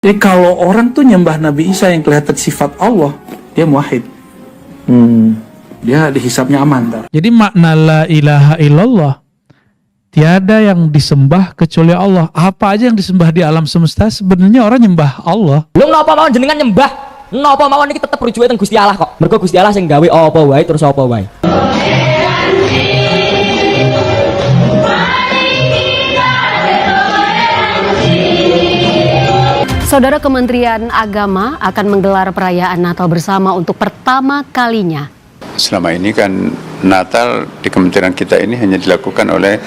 Jadi kalau orang tuh nyembah Nabi Isa yang kelihatan sifat Allah, dia muwahhid. Dia dihisapnya aman. Jadi makna la ilaha illallah, tiada yang disembah kecuali Allah. Apa aja yang disembah di alam semesta sebenarnya orang nyembah Allah. Lu napa mawon jenengan nyembah? Napa mawon iki tetep rujuke teng Gusti Allah kok. Mergo Gusti Allah sing gawe apa wae terus apa wae. Saudara, Kementerian Agama akan menggelar perayaan Natal bersama untuk pertama kalinya. Selama ini kan Natal di kementerian kita ini hanya dilakukan oleh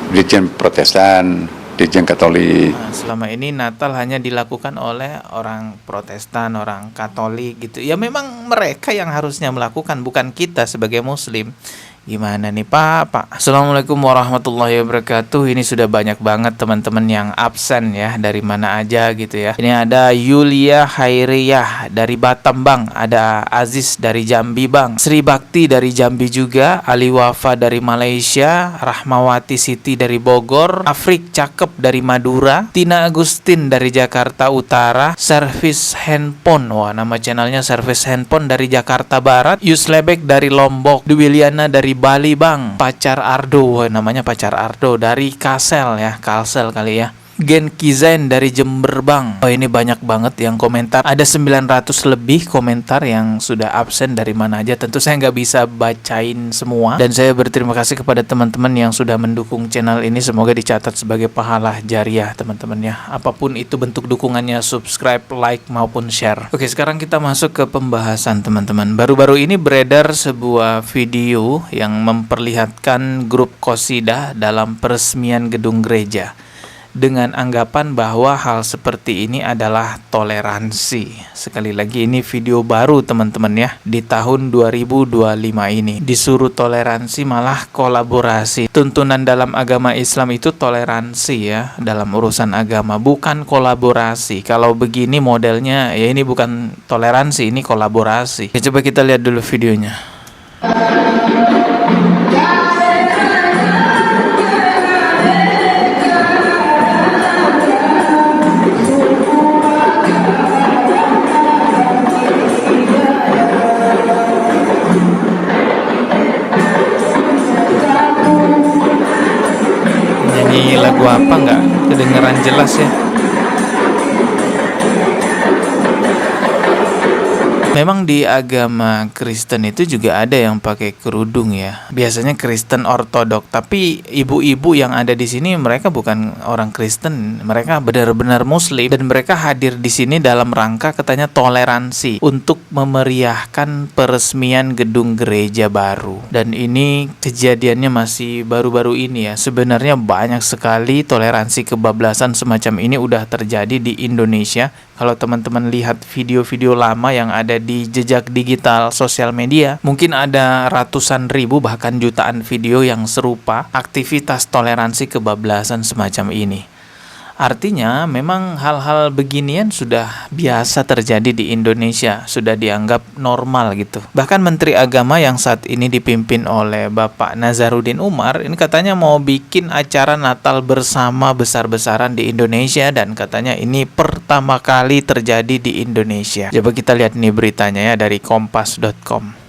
Dirjen Protestan, Dirjen Katolik. Selama ini Natal hanya dilakukan oleh orang Protestan, orang Katolik gitu. Ya memang mereka yang harusnya melakukan, bukan kita sebagai Muslim. Gimana nih Pak? Assalamualaikum warahmatullahi wabarakatuh. Ini sudah banyak banget teman-teman yang absen ya, dari mana aja gitu ya. Ini ada Yulia Hairiyah dari Batam Bang, ada Aziz dari Jambi Bang, Sri Bakti dari Jambi juga, Ali Wafa dari Malaysia, Rahmawati Siti dari Bogor, Afrik Cakep dari Madura, Tina Agustin dari Jakarta Utara, Servis Handphone, wah nama channelnya Servis Handphone dari Jakarta Barat, Yuslebek dari Lombok, Duwiliana dari Bali Bang, Pacar Ardo, namanya Pacar Ardo dari Kalsel ya, Kalsel kali ya. Gen Kizain dari Jember Bang. Oh ini banyak banget yang komentar. Ada 900 lebih komentar yang sudah absen dari mana aja. Tentu saya nggak bisa bacain semua. Dan saya berterima kasih kepada teman-teman yang sudah mendukung channel ini. Semoga dicatat sebagai pahala jariah teman-teman ya. Apapun itu bentuk dukungannya, subscribe, like maupun share. Oke, sekarang kita masuk ke pembahasan teman-teman. Baru-baru ini beredar sebuah video yang memperlihatkan grup qasidah dalam peresmian gedung gereja, dengan anggapan bahwa hal seperti ini adalah toleransi. Sekali lagi ini video baru teman-teman ya, di tahun 2025 ini. Disuruh toleransi malah kolaborasi. Tuntunan dalam agama Islam itu toleransi ya, dalam urusan agama, bukan kolaborasi. Kalau begini modelnya ya ini bukan toleransi, ini kolaborasi. Ya, coba kita lihat dulu videonya. Nyanyi lagu apa nggak kedengeran jelas ya. Memang di agama Kristen itu juga ada yang pakai kerudung ya. Biasanya Kristen ortodok, tapi ibu-ibu yang ada di sini mereka bukan orang Kristen, mereka benar-benar Muslim dan mereka hadir di sini dalam rangka katanya toleransi untuk memeriahkan peresmian gedung gereja baru. Dan ini kejadiannya masih baru-baru ini ya. Sebenarnya banyak sekali toleransi kebablasan semacam ini udah terjadi di Indonesia. Kalau teman-teman lihat video-video lama yang ada di jejak digital sosial media, mungkin ada ratusan ribu bahkan jutaan video yang serupa aktivitas toleransi kebablasan semacam ini. Artinya memang hal-hal beginian sudah biasa terjadi di Indonesia, sudah dianggap normal gitu. Bahkan Menteri Agama yang saat ini dipimpin oleh Bapak Nazarudin Umar, ini katanya mau bikin acara Natal bersama besar-besaran di Indonesia dan katanya ini pertama kali terjadi di Indonesia. Coba kita lihat nih beritanya ya dari kompas.com.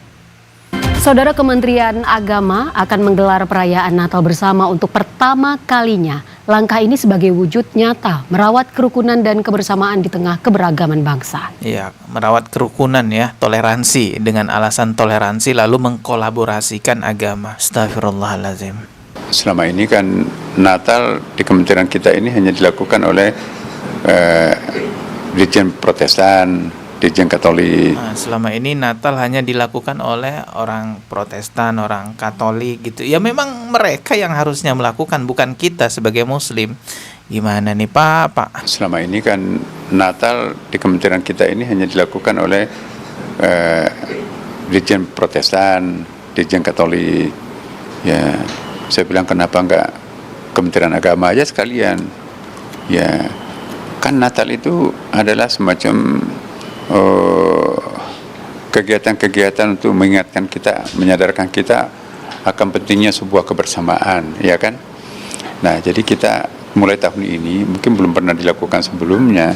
Saudara, Kementerian Agama akan menggelar perayaan Natal bersama untuk pertama kalinya. Langkah ini sebagai wujud nyata merawat kerukunan dan kebersamaan di tengah keberagaman bangsa. Iya, merawat kerukunan ya, toleransi, dengan alasan toleransi lalu mengkolaborasikan agama. Astagfirullahaladzim. Selama ini kan Natal di kementerian kita ini hanya dilakukan oleh Dirjen Protestan, Dirjen Katolik. Selama ini Natal hanya dilakukan oleh orang Protestan, orang Katolik gitu. Ya memang mereka yang harusnya melakukan, bukan kita sebagai Muslim. Gimana nih Pak? Selama ini kan Natal di kementerian kita ini hanya dilakukan oleh Dirjen Protestan, Dirjen Katolik. Ya, saya bilang kenapa enggak Kementerian Agama aja sekalian. Ya, kan Natal itu adalah semacam kegiatan-kegiatan untuk mengingatkan kita, menyadarkan kita akan pentingnya sebuah kebersamaan, ya kan? Nah, jadi kita mulai tahun ini, mungkin belum pernah dilakukan sebelumnya,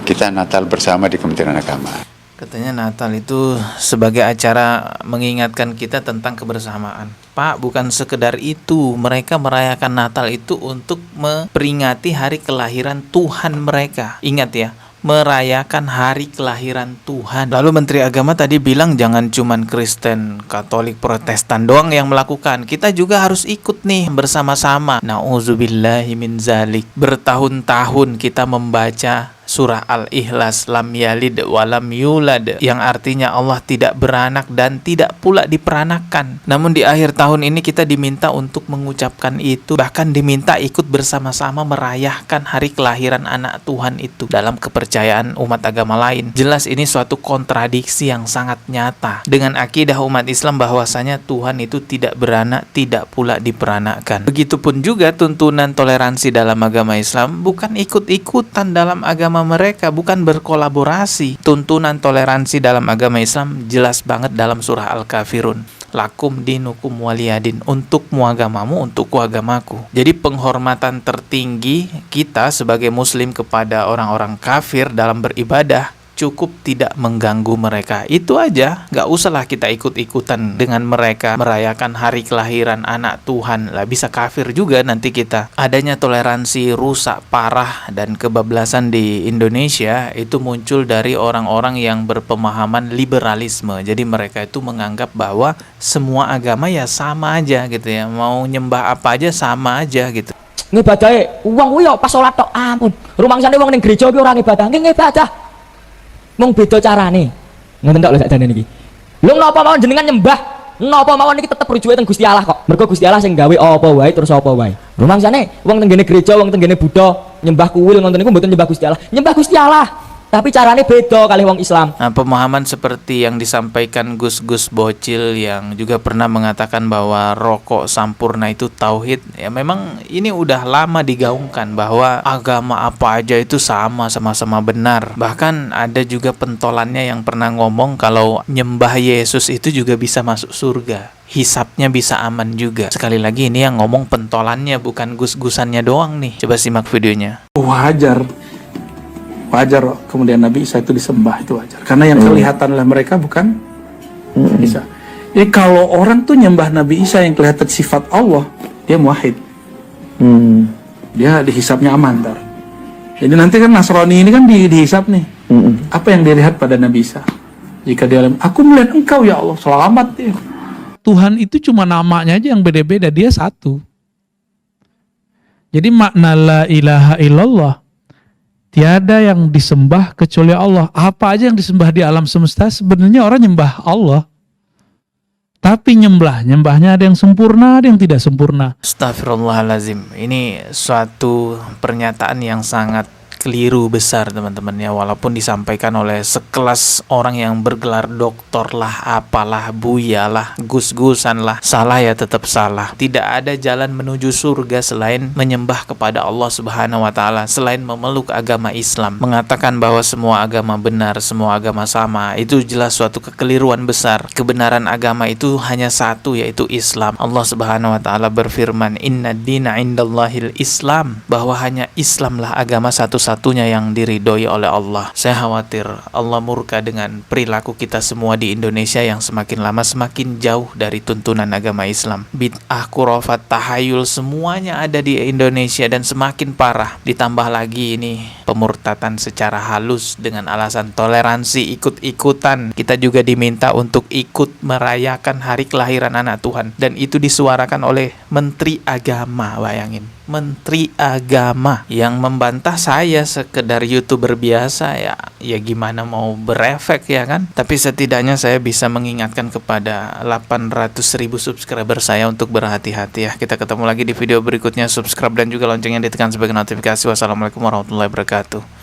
kita Natal bersama di Kementerian Agama. Katanya Natal itu sebagai acara mengingatkan kita tentang kebersamaan. Pak, bukan sekedar itu. Mereka merayakan Natal itu untuk memperingati hari kelahiran Tuhan mereka. Ingat ya, merayakan hari kelahiran Tuhan. Lalu Menteri Agama tadi bilang jangan cuman Kristen, Katolik, Protestan doang yang melakukan. Kita juga harus ikut nih bersama-sama. Nauzubillahi min zalik. Bertahun-tahun kita membaca surah Al-Ikhlas, lam yalid walam yulad, yang artinya Allah tidak beranak dan tidak pula diperanakan. Namun di akhir tahun ini kita diminta untuk mengucapkan itu, bahkan diminta ikut bersama-sama merayakan hari kelahiran anak Tuhan itu dalam kepercayaan umat agama lain. Jelas ini suatu kontradiksi yang sangat nyata dengan akidah umat Islam bahwasanya Tuhan itu tidak beranak, tidak pula diperanakkan. Begitupun juga tuntunan toleransi dalam agama Islam bukan ikut-ikutan dalam agama mereka, bukan berkolaborasi. Tuntunan toleransi dalam agama Islam jelas banget dalam surah Al-Kafirun. Lakum dinukum waliyadin, untukmu agamamu, untukku agamaku. Jadi penghormatan tertinggi kita sebagai muslim kepada orang-orang kafir dalam beribadah cukup tidak mengganggu mereka. Itu aja, gak usahlah kita ikut-ikutan dengan mereka merayakan hari kelahiran anak Tuhan. Lah bisa kafir juga nanti kita. Adanya toleransi rusak parah dan kebablasan di Indonesia itu muncul dari orang-orang yang berpemahaman liberalisme. Jadi mereka itu menganggap bahwa semua agama ya sama aja gitu ya. Mau nyembah apa aja sama aja gitu. Ngibadahe wong kuwi yo pas salat tok, ampun. Rumangsane wong ning gereja kuwi ora ngibadah, nggih ngibadah. Mung beda carane. Ngoten tok lho sakjane niki. Lho napa mawon jenengan nyembah, napa mawon niki tetep rujuke teng Gusti Allah kok. Mergo Gusti Allah sing gawe apa wae terus apa wae. Rumangsane wong teng gereja, wong teng Buddha nyembah kuil ngoten niku mboten nyembah Gusti Allah. Nyembah Gusti Allah. Tapi carane beda kali wong Islam. Nah, pemahaman seperti yang disampaikan Gus-Gus Bocil yang juga pernah mengatakan bahwa rokok sampurna itu tauhid, ya memang ini udah lama digaungkan bahwa agama apa aja itu sama-sama benar. Bahkan ada juga pentolannya yang pernah ngomong kalau nyembah Yesus itu juga bisa masuk surga. Hisapnya bisa aman juga. Sekali lagi ini yang ngomong pentolannya, bukan gus-gusannya doang nih. Coba simak videonya. Wajar kemudian Nabi Isa itu disembah, itu wajar. Karena yang kelihatan oleh mereka bukan Isa. Jadi kalau orang tuh nyembah Nabi Isa yang kelihatan sifat Allah, dia muwahhid. Dia dihisapnya aman ntar. Jadi nanti kan Nasrani ini kan dihisap nih. Apa yang dilihat pada Nabi Isa? Jika dia aku melihat engkau ya Allah, selamat dia. Tuhan itu cuma namanya aja yang beda-beda, dia satu. Jadi makna la ilaha illallah, tiada yang disembah kecuali Allah. Apa aja yang disembah di alam semesta sebenarnya orang nyembah Allah. Tapi nyembahnya ada yang sempurna, ada yang tidak sempurna. Astagfirullahalazim. Ini suatu pernyataan yang sangat keliru besar teman-teman ya, walaupun disampaikan oleh sekelas orang yang bergelar doktor lah, apalah, buya lah, gus-gusan lah, salah ya tetap salah. Tidak ada jalan menuju surga selain menyembah kepada Allah Subhanahu wa taala, selain memeluk agama Islam. Mengatakan bahwa semua agama benar, semua agama sama, itu jelas suatu kekeliruan besar. Kebenaran agama itu hanya satu, yaitu Islam. Allah Subhanahu wa taala berfirman, "Inna dina indallahil Islam", bahwa hanya Islamlah agama satu-satunya yang diridhoi oleh Allah. Saya khawatir Allah murka dengan perilaku kita semua di Indonesia yang semakin lama semakin jauh dari tuntunan agama Islam. Bid'ah, khurafat, tahayul semuanya ada di Indonesia dan semakin parah. Ditambah lagi ini pemurtatan secara halus dengan alasan toleransi, ikut-ikutan. Kita juga diminta untuk ikut merayakan hari kelahiran anak Tuhan, dan itu disuarakan oleh Menteri Agama. Bayangin, Menteri Agama yang membantah saya sekedar YouTuber biasa, ya gimana mau berefek ya kan. Tapi setidaknya saya bisa mengingatkan kepada 800.000 subscriber saya untuk berhati-hati ya. Kita ketemu lagi di video berikutnya. Subscribe dan juga loncengnya ditekan sebagai notifikasi. Wassalamualaikum warahmatullahi wabarakatuh.